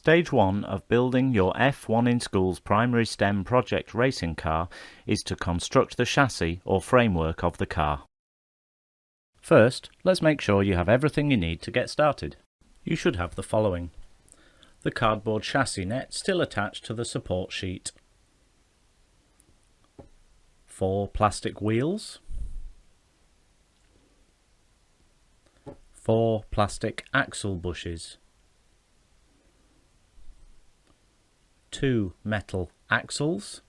Stage 1 of building your F1 in School's primary STEM project racing car is to construct the chassis or framework of the car. First, let's make sure you have everything you need to get started. You should have the following: the cardboard chassis net still attached to the support sheet, 4 plastic wheels, 4 plastic axle bushes, 2 metal axles,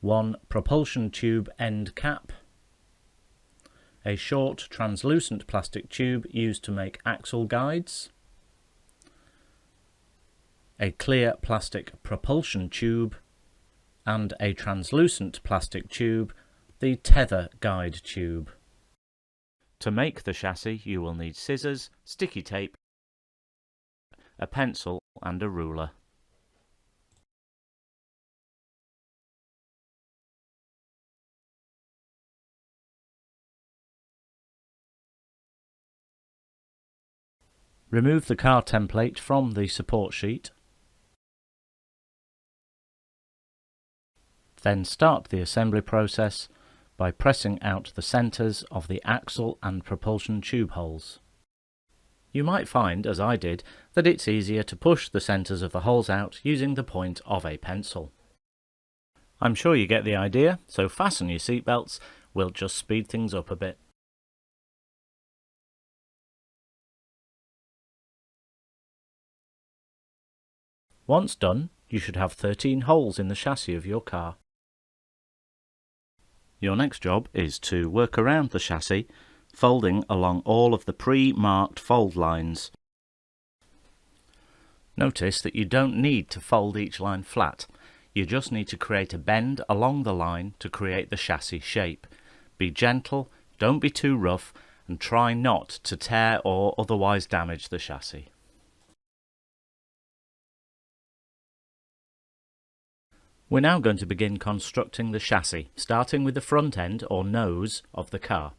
1 propulsion tube end cap, a short translucent plastic tube used to make axle guides, a clear plastic propulsion tube, and a translucent plastic tube, the tether guide tube. To make the chassis you will need scissors, sticky tape, a pencil and a ruler. Remove the car template from the support sheet. Then start the assembly process by pressing out the centres of the axle and propulsion tube holes. You might find, as I did, that it's easier to push the centres of the holes out using the point of a pencil. I'm sure you get the idea, so fasten your seatbelts, we'll just speed things up a bit. Once done, you should have 13 holes in the chassis of your car. Your next job is to work around the chassis, folding along all of the pre-marked fold lines. Notice that you don't need to fold each line flat, you just need to create a bend along the line to create the chassis shape. Be gentle, don't be too rough, and try not to tear or otherwise damage the chassis. We're now going to begin constructing the chassis, starting with the front end or nose of the car.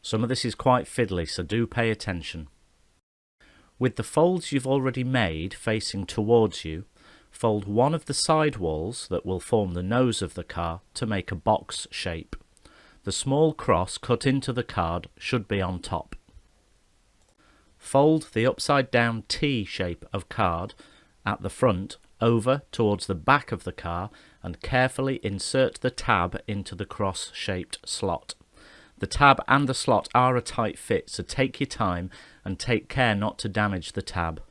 Some of this is quite fiddly, so do pay attention. With the folds you've already made facing towards you, fold one of the side walls that will form the nose of the car to make a box shape. The small cross cut into the card should be on top. Fold the upside down T shape of card at the front over towards the back of the car and carefully insert the tab into the cross-shaped slot. The tab and the slot are a tight fit, so take your time and take care not to damage the tab.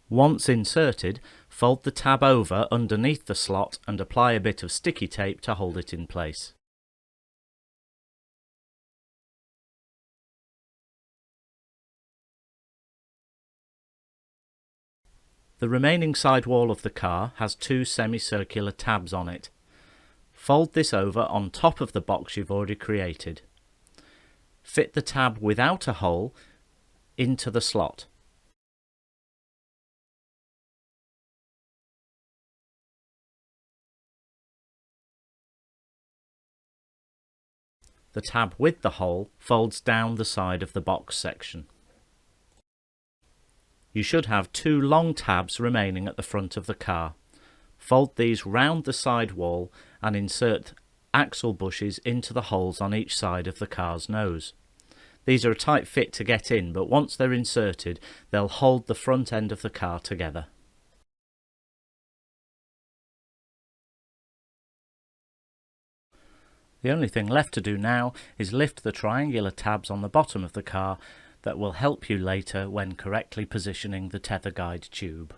Once inserted, fold the tab over underneath the slot and apply a bit of sticky tape to hold it in place. The remaining side wall of the car has 2 semicircular tabs on it. Fold this over on top of the box you've already created. Fit the tab without a hole into the slot. The tab with the hole folds down the side of the box section. You should have 2 long tabs remaining at the front of the car. Fold these round the side wall and insert axle bushes into the holes on each side of the car's nose. These are a tight fit to get in, but once they're inserted, they'll hold the front end of the car together. The only thing left to do now is lift the triangular tabs on the bottom of the car that will help you later when correctly positioning the tether guide tube.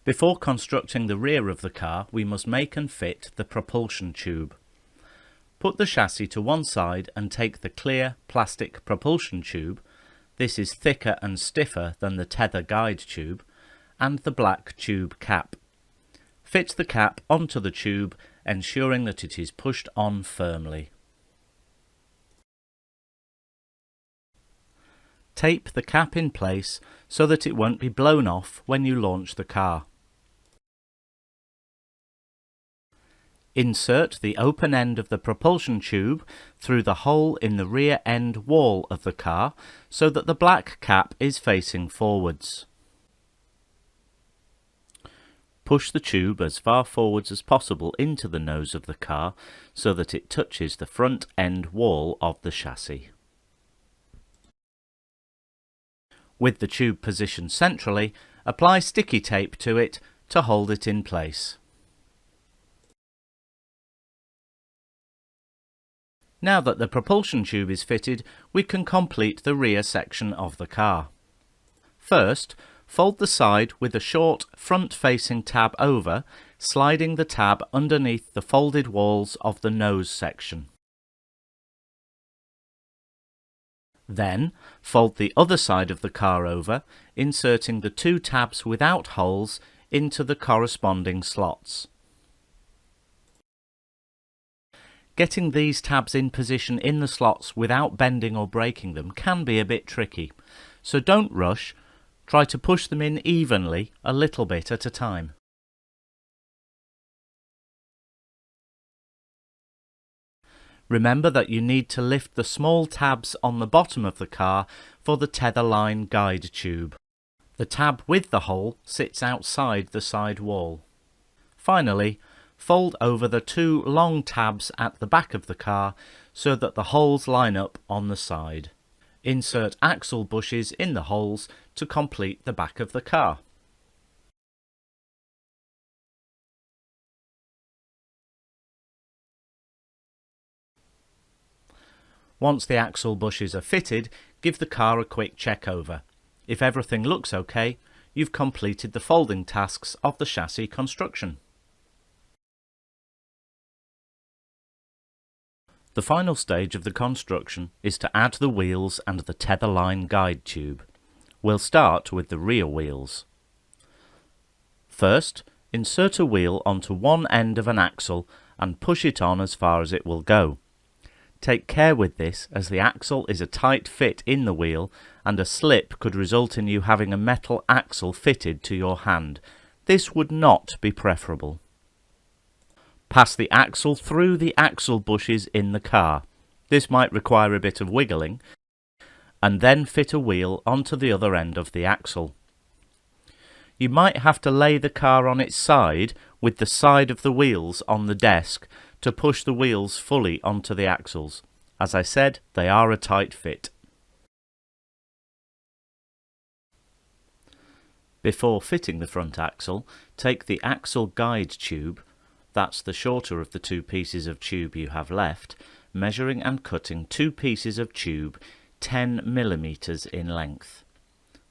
Before constructing the rear of the car, we must make and fit the propulsion tube. Put the chassis to one side and take the clear plastic propulsion tube, this is thicker and stiffer than the tether guide tube, and the black tube cap. Fit the cap onto the tube, ensuring that it is pushed on firmly. Tape the cap in place so that it won't be blown off when you launch the car. Insert the open end of the propulsion tube through the hole in the rear end wall of the car so that the black cap is facing forwards. Push the tube as far forwards as possible into the nose of the car so that it touches the front end wall of the chassis. With the tube positioned centrally, apply sticky tape to it to hold it in place. Now that the propulsion tube is fitted, we can complete the rear section of the car. First, fold the side with a short front-facing tab over, sliding the tab underneath the folded walls of the nose section. Then, fold the other side of the car over, inserting the two tabs without holes into the corresponding slots. Getting these tabs in position in the slots without bending or breaking them can be a bit tricky, so don't rush, try to push them in evenly a little bit at a time. Remember that you need to lift the small tabs on the bottom of the car for the tether line guide tube. The tab with the hole sits outside the side wall. Finally, fold over the two long tabs at the back of the car so that the holes line up on the side. Insert axle bushes in the holes to complete the back of the car. Once the axle bushes are fitted, give the car a quick check over. If everything looks okay, you've completed the folding tasks of the chassis construction. The final stage of the construction is to add the wheels and the tether line guide tube. We'll start with the rear wheels. First, insert a wheel onto one end of an axle and push it on as far as it will go. Take care with this as the axle is a tight fit in the wheel and a slip could result in you having a metal axle fitted to your hand. This would not be preferable. Pass the axle through the axle bushes in the car. This might require a bit of wiggling, and then fit a wheel onto the other end of the axle. You might have to lay the car on its side with the side of the wheels on the desk to push the wheels fully onto the axles. As I said, they are a tight fit. Before fitting the front axle, take the axle guide tube, that's the shorter of the two pieces of tube you have left, measuring and cutting two pieces of tube 10 mm in length.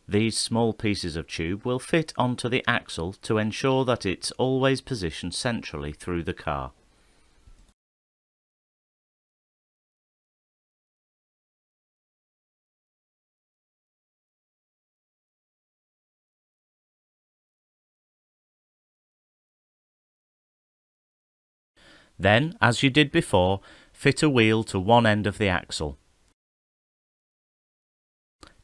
These small pieces of tube will fit onto the axle to ensure that it's always positioned centrally through the car. Then, as you did before, fit a wheel to one end of the axle.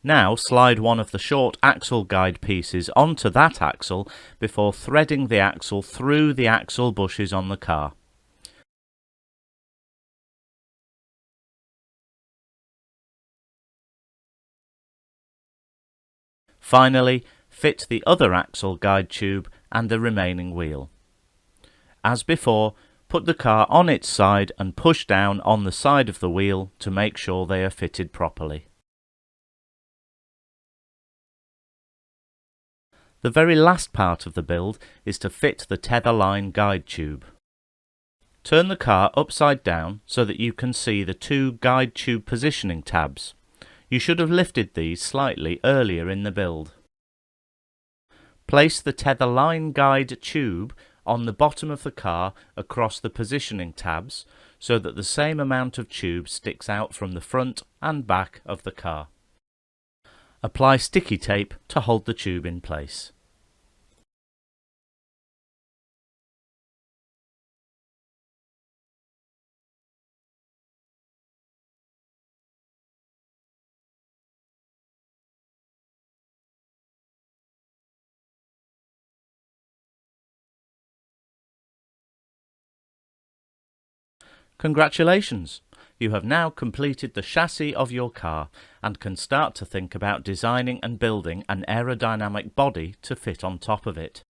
Now slide one of the short axle guide pieces onto that axle before threading the axle through the axle bushes on the car. Finally, fit the other axle guide tube and the remaining wheel. As before, put the car on its side and push down on the side of the wheel to make sure they are fitted properly. The very last part of the build is to fit the tether line guide tube. Turn the car upside down so that you can see the two guide tube positioning tabs. You should have lifted these slightly earlier in the build. Place the tether line guide tube on the bottom of the car across the positioning tabs so that the same amount of tube sticks out from the front and back of the car. Apply sticky tape to hold the tube in place. Congratulations! You have now completed the chassis of your car and can start to think about designing and building an aerodynamic body to fit on top of it.